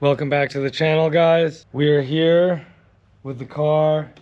Welcome back to the channel, guys. We are here with the car.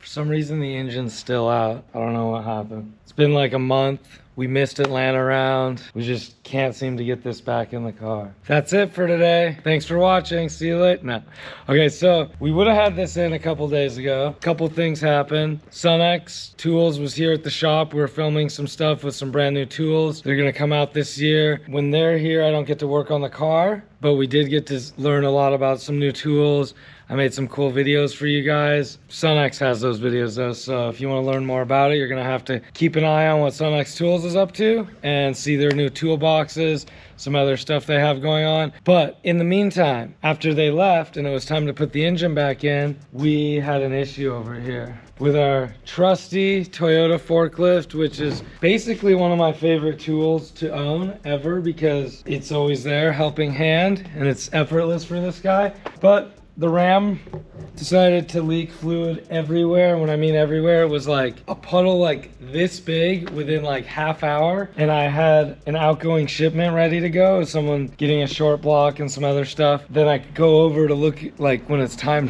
For some reason the engine's still out. I don't know what happened. It's been like a month. We missed Atlanta round. We just can't seem to get this back in the car. That's it for today. Thanks for watching. See you later. No. Okay, so we would have had this in a couple days ago. A couple things happened. SunX Tools was here at the shop. We were filming some stuff with some brand new tools. They're gonna come out this year. When they're here, I don't get to work on the car, but we did get to learn a lot about some new tools. I made some cool videos for you guys. SunX has those videos though, so if you want to learn more about it, you're gonna have to keep an eye on what SunX Tools is up to and see their new toolboxes, some other stuff they have going on. But in the meantime, after they left and it was time to put the engine back in, we had an issue over here with our trusty Toyota forklift, which is basically one of my favorite tools to own ever because it's always there, helping hand, and it's effortless for this guy. But the ram decided to leak fluid everywhere. When I mean everywhere, it was like a puddle like this big within like half hour. And I had an outgoing shipment ready to go, someone getting a short block and some other stuff. Then I go over to look like when it's time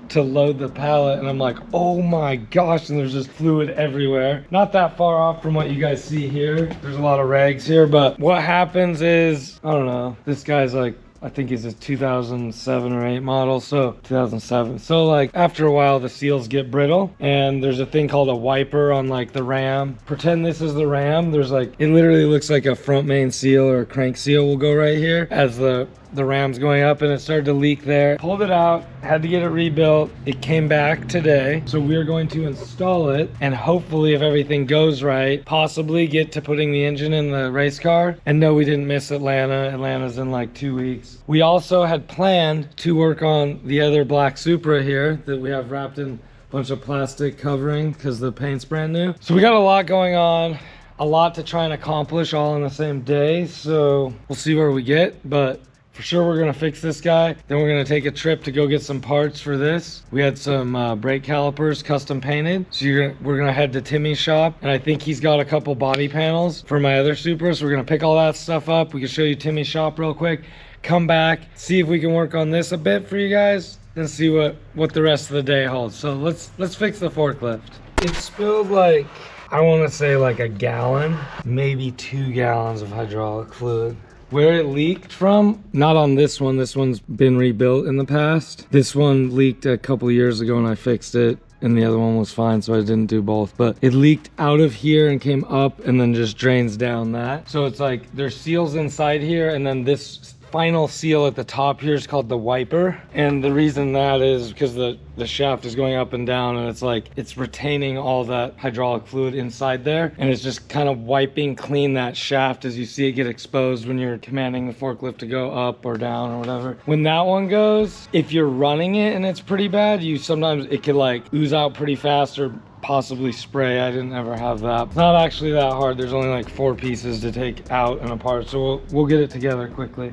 to load the pallet, and I'm like, oh my gosh, and there's just fluid everywhere. Not that far off from what you guys see here. There's a lot of rags here, but what happens is, I don't know, this guy's like, I think he's a 2007 or 8 model, so 2007. So like after a while the seals get brittle, and there's a thing called a wiper on like the ram. Pretend this is the ram. There's like, it literally looks like a front main seal or a crank seal will go right here as the ram's going up, and it started to leak there. Pulled it out, had to get it rebuilt. It came back today, so we are going to install it, and hopefully if everything goes right, possibly get to putting the engine in the race car. And no, we didn't miss Atlanta. Atlanta's in like 2 weeks. We also had planned to work on the other black Supra here that we have wrapped in a bunch of plastic covering because the paint's brand new. So we got a lot going on, a lot to try and accomplish all in the same day, so we'll see where we get. But for sure we're gonna fix this guy. Then we're gonna take a trip to go get some parts for this. We had some brake calipers custom painted. So we're gonna head to Timmy's shop, and I think he's got a couple body panels for my other Supra. So we're gonna pick all that stuff up. We can show you Timmy's shop real quick, come back, see if we can work on this a bit for you guys, and see what the rest of the day holds. So let's fix the forklift. It spilled like, I wanna say like a gallon, maybe 2 gallons of hydraulic fluid. Where it leaked from, not on this one. This one's been rebuilt in the past. This one leaked a couple years ago and I fixed it, and the other one was fine, so I didn't do both. But it leaked out of here and came up and then just drains down that. So it's like there's seals inside here, and then this final seal at the top here is called the wiper. And the reason that is because the shaft is going up and down, and it's like it's retaining all that hydraulic fluid inside there, and it's just kind of wiping clean that shaft as you see it get exposed when you're commanding the forklift to go up or down or whatever. When that one goes, if you're running it and it's pretty bad, sometimes it could like ooze out pretty fast or possibly spray. I didn't ever have that. It's not actually that hard. There's only like 4 pieces to take out and apart, so we'll get it together quickly.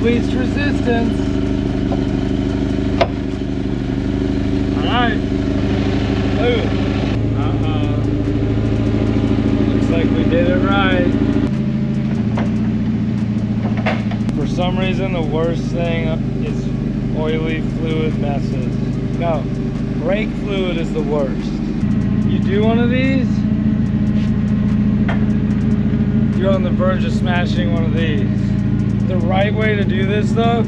Least resistance. All right. Ooh. Looks like we did it right. For some reason, the worst thing is oily fluid messes. No, brake fluid is the worst. You do one of these, you're on the verge of smashing one of these. The right way to do this though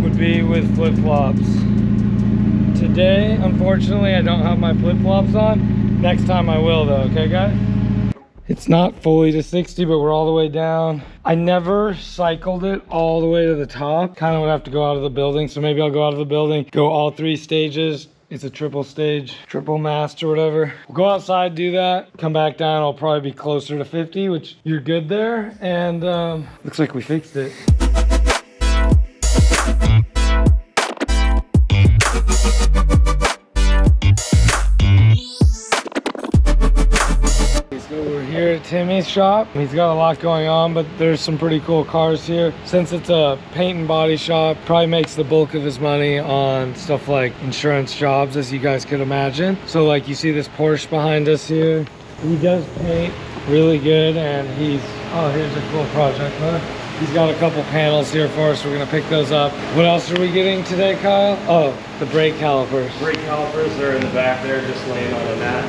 would be with flip-flops. Today, unfortunately, I don't have my flip-flops on. Next time I will though, okay guys? It's not fully to 60, but we're all the way down. I never cycled it all the way to the top. Kind of would have to go out of the building, so maybe I'll go out of the building, go all 3 stages. It's a triple stage, triple mast or whatever. We'll go outside, do that, come back down. I'll probably be closer to 50, which you're good there. And looks like we fixed it. Timmy's shop. He's got a lot going on, but there's some pretty cool cars here. Since it's a paint and body shop, probably makes the bulk of his money on stuff like insurance jobs, as you guys could imagine. So like you see this Porsche behind us here. He does paint really good, and oh, here's a cool project, huh? He's got a couple panels here for us. We're gonna pick those up. What else are we getting today, Kyle? Oh, the brake calipers. Brake calipers, they're in the back there, just laying on the mat.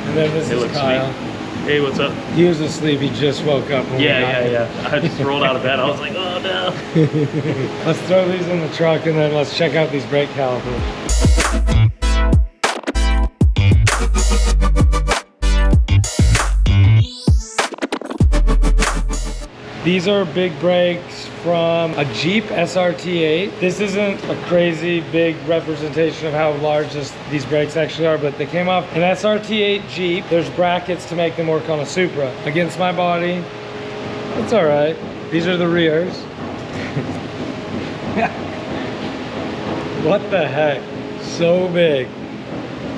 And then this is Kyle. Sweet. Hey, what's up? He was asleep, he just woke up. Yeah. I just rolled out of bed. I was like, oh no. Let's throw these in the truck and then let's check out these brake calipers. These are big brakes from a Jeep SRT8. This isn't a crazy big representation of how large these brakes actually are, but they came off an SRT8 Jeep. There's brackets to make them work on a Supra. Against my body, it's all right. These are the rears. What the heck? So big.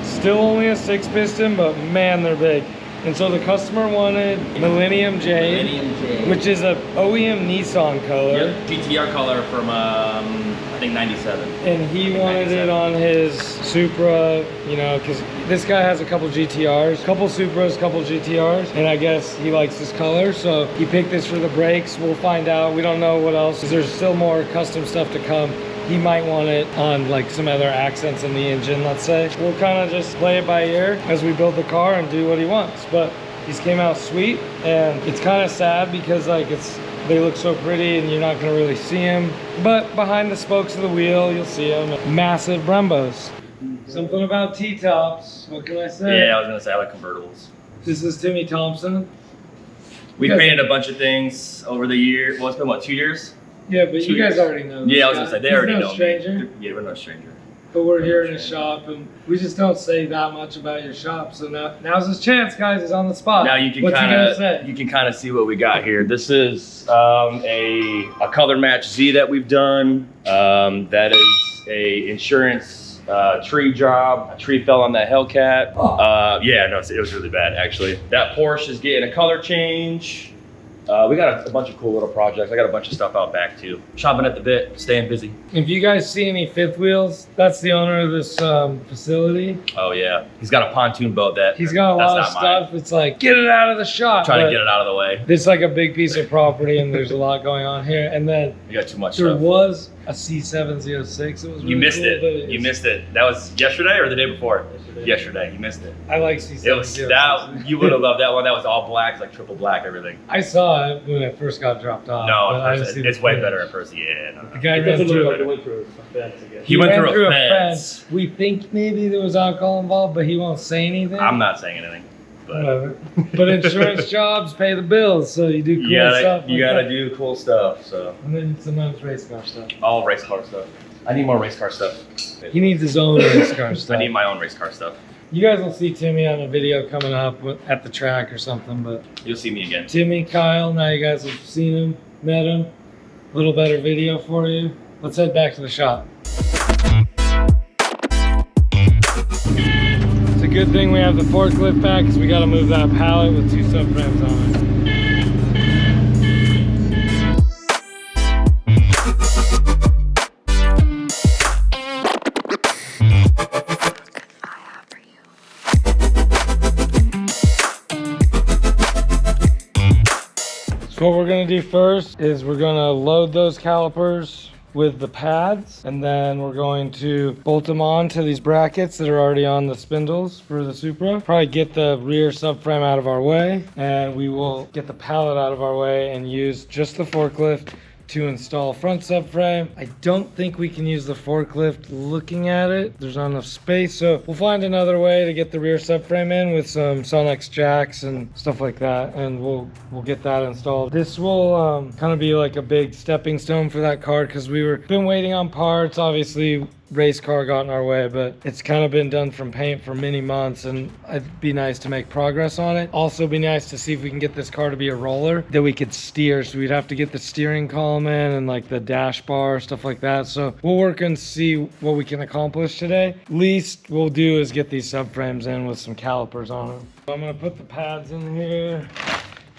Still only a 6-piston, but man, they're big. And so the customer wanted Millennium Jade, which is a OEM Nissan color. Yep, GTR color from I think 97. And he wanted it on his Supra, you know, because this guy has a couple GTRs, couple Supras, couple GTRs, and I guess he likes this color, so he picked this for the brakes. We'll find out. We don't know what else, because there's still more custom stuff to come. He might want it on like some other accents in the engine, let's say. We'll kind of just play it by ear as we build the car and do what he wants. But these came out sweet, and it's kind of sad because like they look so pretty and you're not gonna really see them. But behind the spokes of the wheel, you'll see them. Massive Brembos. Something about T-tops, what can I say? Yeah, I was gonna say I like convertibles. This is Timmy Thompson. We painted a bunch of things over the year. Well, it's been what, 2 years? Yeah, but you guys already know this Yeah, I was gonna say, they already know stranger. me. Yeah, we're no stranger. But we're here in his shop, and we just don't say that much about your shop. So now's his chance, guys. He's on the spot. Now you can kind of see what we got here. This is a color match Z that we've done. That is a insurance tree job. A tree fell on that Hellcat. Yeah, no, it was really bad actually. That Porsche is getting a color change. We got a bunch of cool little projects. I got a bunch of stuff out back too. Chopping at the bit, staying busy. If you guys see any fifth wheels, that's the owner of this facility. Oh yeah, he's got a pontoon boat he's got a lot of stuff. It's like, get it out of the shop. Trying to get it out of the way. It's like a big piece of property, and there's a lot going on here. And then you got too much there stuff. was a C706. It was really you missed cool, it. You missed it. That was yesterday or the day before? Yesterday. You missed it. I like C706. It was that. You would have loved that one. That was all black, it's like triple black, everything. I saw it when it first got dropped off. No, it's way better in person. Yeah, no. The guy ran through a fence again. He went through a fence. We think maybe there was alcohol involved, but he won't say anything. I'm not saying anything. But whatever. But insurance jobs pay the bills, so you do cool stuff. You gotta do cool stuff. So. And then sometimes race car stuff. All race car stuff. I need more race car stuff. He needs his own race car stuff. I need my own race car stuff. You guys will see Timmy on a video coming up at the track or something, but you'll see me again. Timmy, Kyle, now you guys have seen him, met him. A little better video for you. Let's head back to the shop. It's a good thing we have the forklift back because we got to move that pallet with 2 subframes on it. So what we're gonna do first is we're gonna load those calipers with the pads, and then we're going to bolt them on to these brackets that are already on the spindles for the Supra. Probably get the rear subframe out of our way, and we will get the pallet out of our way and use just the forklift to install front subframe. I don't think we can use the forklift looking at it. There's not enough space, so we'll find another way to get the rear subframe in with some SunX jacks and stuff like that, and we'll get that installed. This will kind of be like a big stepping stone for that car because been waiting on parts. Obviously, race car got in our way, but it's kind of been done from paint for many months, and it'd be nice to make progress on it. Also be nice to see if we can get this car to be a roller that we could steer, so we'd have to get the steering column in and like the dash bar, stuff like that. So we'll work and see what we can accomplish today. Least we'll do is get these subframes in with some calipers on them. So I'm gonna put the pads in here.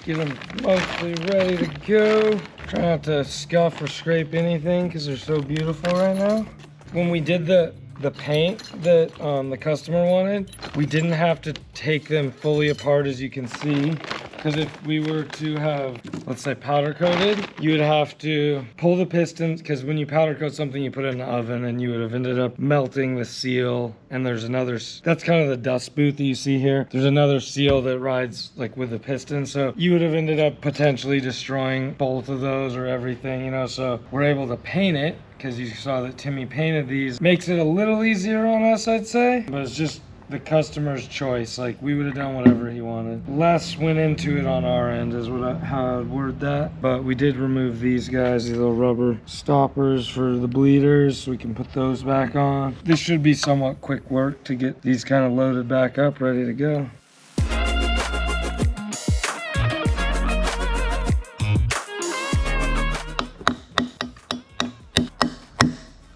Get them mostly ready to go. Try not to scuff or scrape anything because they're so beautiful right now. When we did the paint that the customer wanted, we didn't have to take them fully apart, as you can see. Because if we were to have, let's say, powder coated, you would have to pull the pistons, because when you powder coat something, you put it in the oven and you would have ended up melting the seal. And there's another, that's kind of the dust boot that you see here. There's another seal that rides like with the piston. So you would have ended up potentially destroying both of those or everything, you know. So we're able to paint it, because you saw that Timmy painted these. Makes it a little easier on us, I'd say, but it's just the customer's choice. Like, we would have done whatever he wanted. Less went into it on our end is how I'd word that. But we did remove these guys, these little rubber stoppers for the bleeders, so we can put those back on. This should be somewhat quick work to get these kind of loaded back up, ready to go.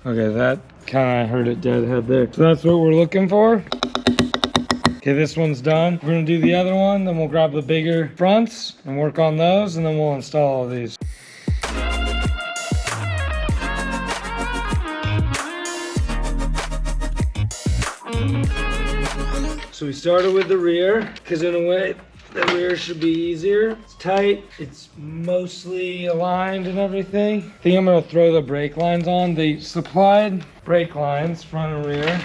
Okay, that kind of hurt it deadhead there. So that's what we're looking for. Okay, this one's done. We're gonna do the other one, then we'll grab the bigger fronts and work on those, and then we'll install all these. So we started with the rear, because in a way, the rear should be easier. It's tight, it's mostly aligned and everything. I think I'm gonna throw the brake lines on. They supplied brake lines, front and rear.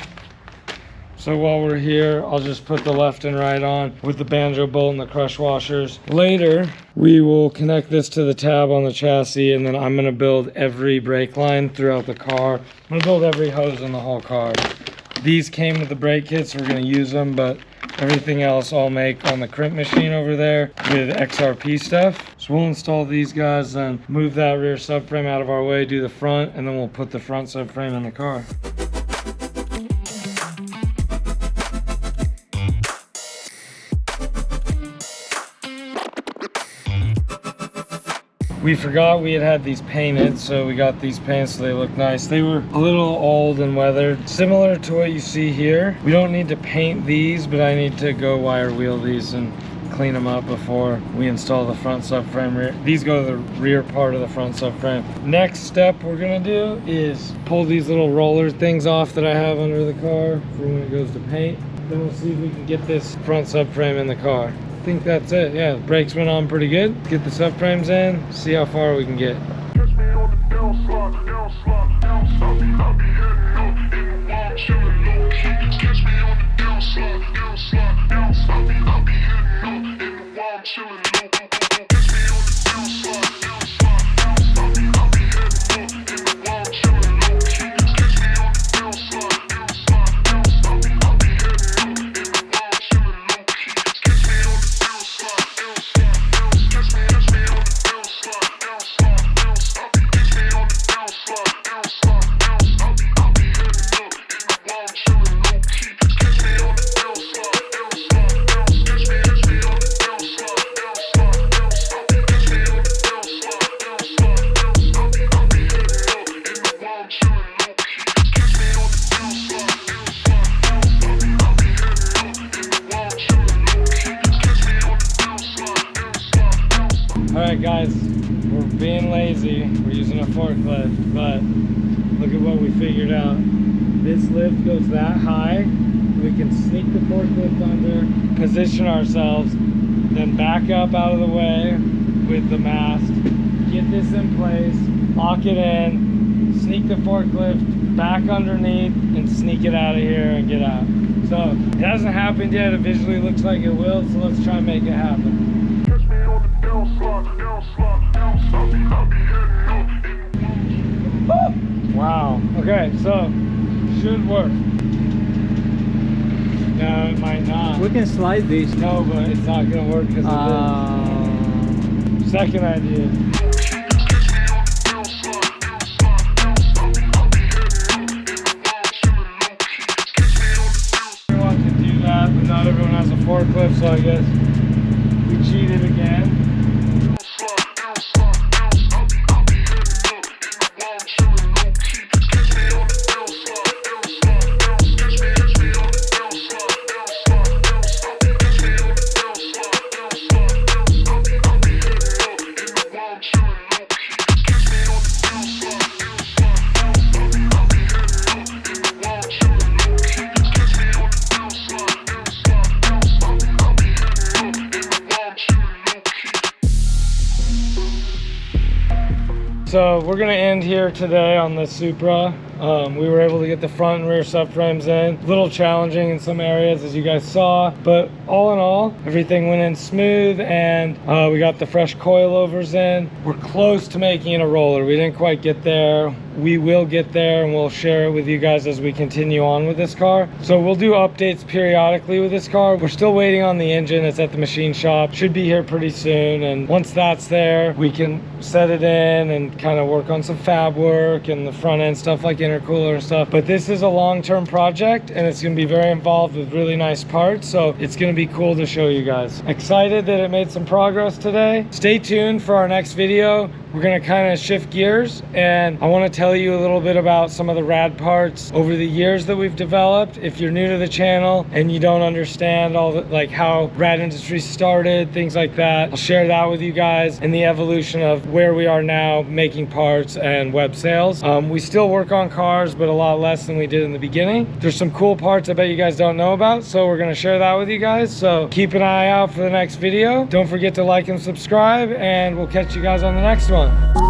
So while we're here, I'll just put the left and right on with the banjo bolt and the crush washers. Later, we will connect this to the tab on the chassis, and then I'm gonna build every brake line throughout the car. I'm gonna build every hose in the whole car. These came with the brake kits, so we're gonna use them, but everything else I'll make on the crimp machine over there with XRP stuff. So we'll install these guys, then move that rear subframe out of our way, do the front, and then we'll put the front subframe in the car. We forgot we had these painted, so we got these painted so they look nice. They were a little old and weathered, similar to what you see here. We don't need to paint these, but I need to go wire wheel these and clean them up before we install the front subframe rear. These go to the rear part of the front subframe. Next step we're gonna do is pull these little roller things off that I have under the car for when it goes to paint. Then we'll see if we can get this front subframe in the car. I think that's it. Yeah, the brakes went on pretty good. Let's get the subframes in, see how far we can get. Alright guys, we're being lazy, we're using a forklift, but look at what we figured out. This lift goes that high, we can sneak the forklift under, position ourselves, then back up out of the way with the mast, get this in place, lock it in, sneak the forklift back underneath, and sneak it out of here and get out. So, it hasn't happened yet, it visually looks like it will, so let's try and make it happen. Wow. Okay, so should work. No, it might not. We can slide this. No, but it's not gonna work because of this. Second idea. Everyone can do that, but not everyone has a forklift, so I guess we cheated again. So we're gonna end here today on the Supra. We were able to get the front and rear subframes in. A little challenging in some areas, as you guys saw, but all in all, everything went in smooth, and we got the fresh coilovers in. We're close to making it a roller. We didn't quite get there. We will get there, and we'll share it with you guys as we continue on with this car. So we'll do updates periodically with this car. We're still waiting on the engine. It's at the machine shop. Should be here pretty soon, and once that's there, we can set it in and kind of work on some fab work and the front end stuff like intercooler and stuff. But this is a long-term project, and it's going to be very involved with really nice parts, so it's going to be cool to show you guys. Excited that it made some progress today. Stay tuned for our next video. We're going to kind of shift gears, and I want to tell you a little bit about some of the rad parts over the years that we've developed. If you're new to the channel and you don't understand all the, like how rad industry started, things like that, I'll share that with you guys, and the evolution of where we are now making parts and web sales. We still work on cars, but a lot less than we did in the beginning. There's some cool parts I bet you guys don't know about, so we're going to share that with you guys. So keep an eye out for the next video. Don't forget to like and subscribe, and we'll catch you guys on the next one.